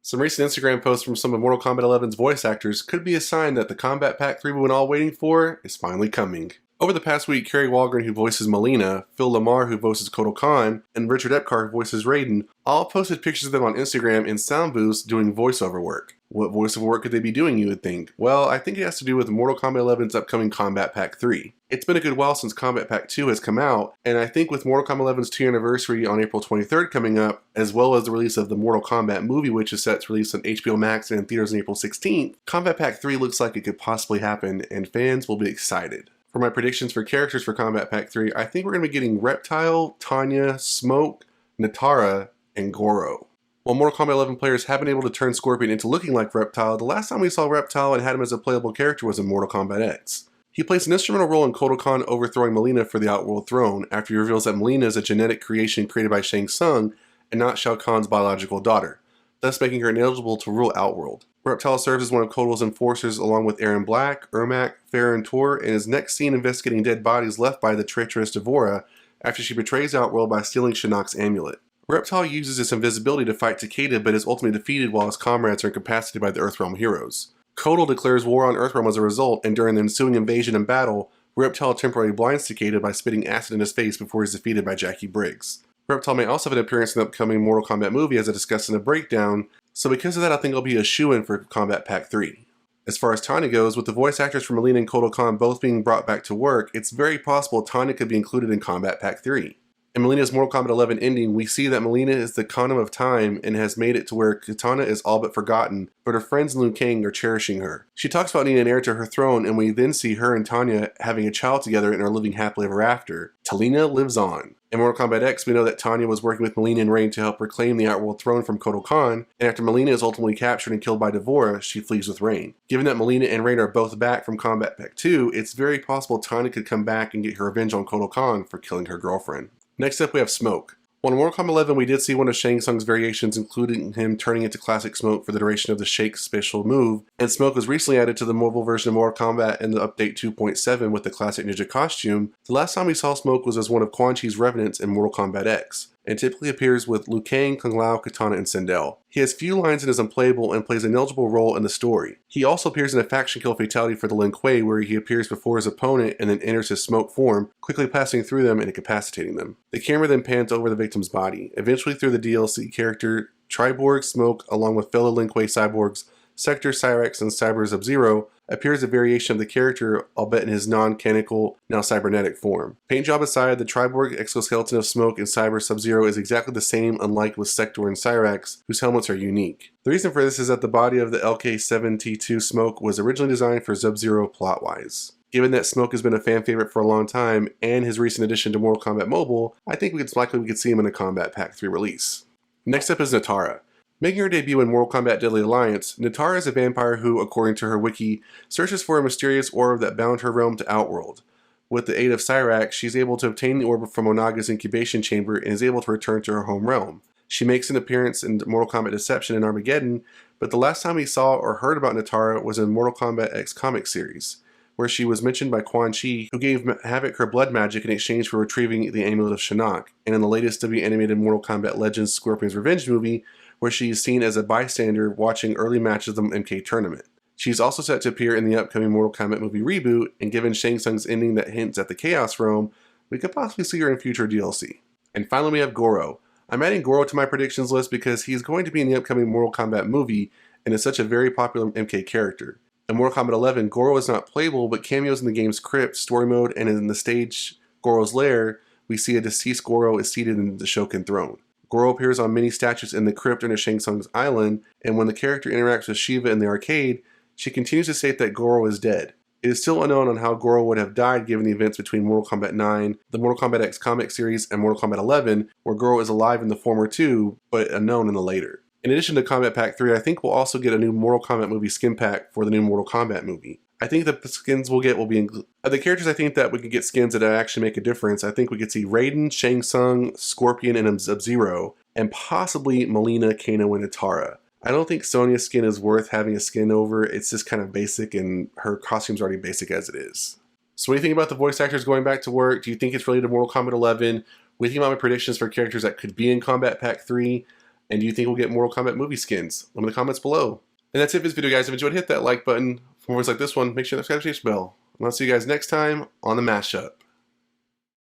Some recent Instagram posts from some of Mortal Kombat 11's voice actors could be a sign that the Kombat Pack 3 we've been all waiting for is finally coming. Over the past week, Kerry Walgren, who voices Melina, Phil Lamar, who voices Kotal Khan, and Richard Epcar, who voices Raiden, all posted pictures of them on Instagram in sound booths doing voiceover work. What voiceover work could they be doing, you would think? Well, I think it has to do with Mortal Kombat 11's upcoming Kombat Pack 3. It's been a good while since Kombat Pack 2 has come out, and I think with Mortal Kombat 11's 2-year anniversary on April 23rd coming up, as well as the release of the Mortal Kombat movie, which is set to release on HBO Max and in theaters on April 16th, Kombat Pack 3 looks like it could possibly happen, and fans will be excited. For my predictions for characters for Kombat Pack 3, I think we're going to be getting Reptile, Tanya, Smoke, Nitara, and Goro. While Mortal Kombat 11 players have been able to turn Scorpion into looking like Reptile, the last time we saw Reptile and had him as a playable character was in Mortal Kombat X. He plays an instrumental role in Kotal Khan overthrowing Melina for the Outworld throne after he reveals that Melina is a genetic creation created by Shang Tsung and not Shao Kahn's biological daughter, thus making her ineligible to rule Outworld. Reptile serves as one of Kotal's enforcers along with Aaron Black, Ermac, Farron Tor, and is next seen investigating dead bodies left by the treacherous Devora after she betrays Outworld by stealing Shinnok's amulet. Reptile uses his invisibility to fight Takeda but is ultimately defeated while his comrades are incapacitated by the Earthrealm heroes. Kotal declares war on Earthrealm as a result, and during the ensuing invasion and battle, Reptile temporarily blinds Takeda by spitting acid in his face before he's defeated by Jackie Briggs. Reptile may also have an appearance in the upcoming Mortal Kombat movie as I discussed in the breakdown, so because of that I think it'll be a shoo-in for Kombat Pack 3. As far as Tanya goes, with the voice actors from Melina and Kotal Khan both being brought back to work, it's very possible Tanya could be included in Kombat Pack 3. In Melina's Mortal Kombat 11 ending, we see that Melina is the condom of time and has made it to where Kitana is all but forgotten, but her friends in Liu Kang are cherishing her. She talks about needing an heir to her throne, and we then see her and Tanya having a child together and are living happily ever after. Talina lives on. In Mortal Kombat X, we know that Tanya was working with Melina and Rain to help reclaim the Outworld throne from Kotal Khan, and after Melina is ultimately captured and killed by Devora, she flees with Rain. Given that Melina and Rain are both back from Kombat Pack 2, it's very possible Tanya could come back and get her revenge on Kotal Khan for killing her girlfriend. Next up we have Smoke. While in Mortal Kombat 11 we did see one of Shang Tsung's variations, including him turning into classic Smoke for the duration of the Shake special move, and Smoke was recently added to the mobile version of Mortal Kombat in the update 2.7 with the classic ninja costume, the last time we saw Smoke was as one of Quan Chi's revenants in Mortal Kombat X, and typically appears with Liu Kang, Kung Lao, Kitana, and Sindel. He has few lines and is unplayable and plays a negligible role in the story. He also appears in a faction kill fatality for the Lin Kuei where he appears before his opponent and then enters his smoke form, quickly passing through them and incapacitating them. The camera then pans over the victim's body. Eventually through the DLC character, Triborg Smoke, along with fellow Lin Kuei cyborgs, Sector, Cyrax, and Cyber Sub-Zero, appears a variation of the character, albeit in his non-canonical, now cybernetic form. Paint job aside, the Triborg exoskeleton of Smoke and Cyber Sub-Zero is exactly the same, unlike with Sector and Cyrax, whose helmets are unique. The reason for this is that the body of the LK-7T2 Smoke was originally designed for Sub-Zero plot-wise. Given that Smoke has been a fan favorite for a long time, and his recent addition to Mortal Kombat Mobile, I think it's likely we could see him in a Kombat Pack 3 release. Next up is Nitara. Making her debut in Mortal Kombat Deadly Alliance, Nitara is a vampire who, according to her wiki, searches for a mysterious orb that bound her realm to Outworld. With the aid of Cyrax, she's able to obtain the orb from Onaga's incubation chamber and is able to return to her home realm. She makes an appearance in Mortal Kombat Deception and Armageddon, but the last time we saw or heard about Nitara was in Mortal Kombat X comic series, where she was mentioned by Quan Chi, who gave Havoc her blood magic in exchange for retrieving the amulet of Shinnok, and in the latest to be animated Mortal Kombat Legends Scorpion's Revenge movie, where she is seen as a bystander watching early matches of the MK tournament. She's also set to appear in the upcoming Mortal Kombat movie reboot, and given Shang Tsung's ending that hints at the Chaos Realm, we could possibly see her in future DLC. And finally we have Goro. I'm adding Goro to my predictions list because he's going to be in the upcoming Mortal Kombat movie and is such a very popular MK character. In Mortal Kombat 11, Goro is not playable, but cameos in the game's crypt, story mode, and in the stage Goro's lair, we see a deceased Goro is seated in the Shokin throne. Goro appears on many statues in the crypt under Shang Tsung's island, and when the character interacts with Shiva in the arcade, she continues to state that Goro is dead. It is still unknown on how Goro would have died given the events between Mortal Kombat 9, the Mortal Kombat X comic series, and Mortal Kombat 11, where Goro is alive in the former two, but unknown in the later. In addition to Kombat Pack 3, I think we'll also get a new Mortal Kombat movie skin pack for the new Mortal Kombat movie. I think the skins we'll get will be the characters I think that we could get skins that actually make a difference. I think we could see Raiden, Shang Tsung, Scorpion, and Sub-Zero, and possibly Melina, Kano, and Nitara. I don't think Sonya's skin is worth having a skin over. It's just kind of basic, and her costume's already basic as it is. So what do you think about the voice actors going back to work? Do you think it's related to Mortal Kombat 11? What do you think about my predictions for characters that could be in Kombat Pack 3? And do you think we'll get Mortal Kombat movie skins? Let me know in the comments below. And that's it for this video, guys. If you enjoyed, hit that like button. For videos like this one, make sure to subscribe to the bell. And I'll see you guys next time on the Mashup.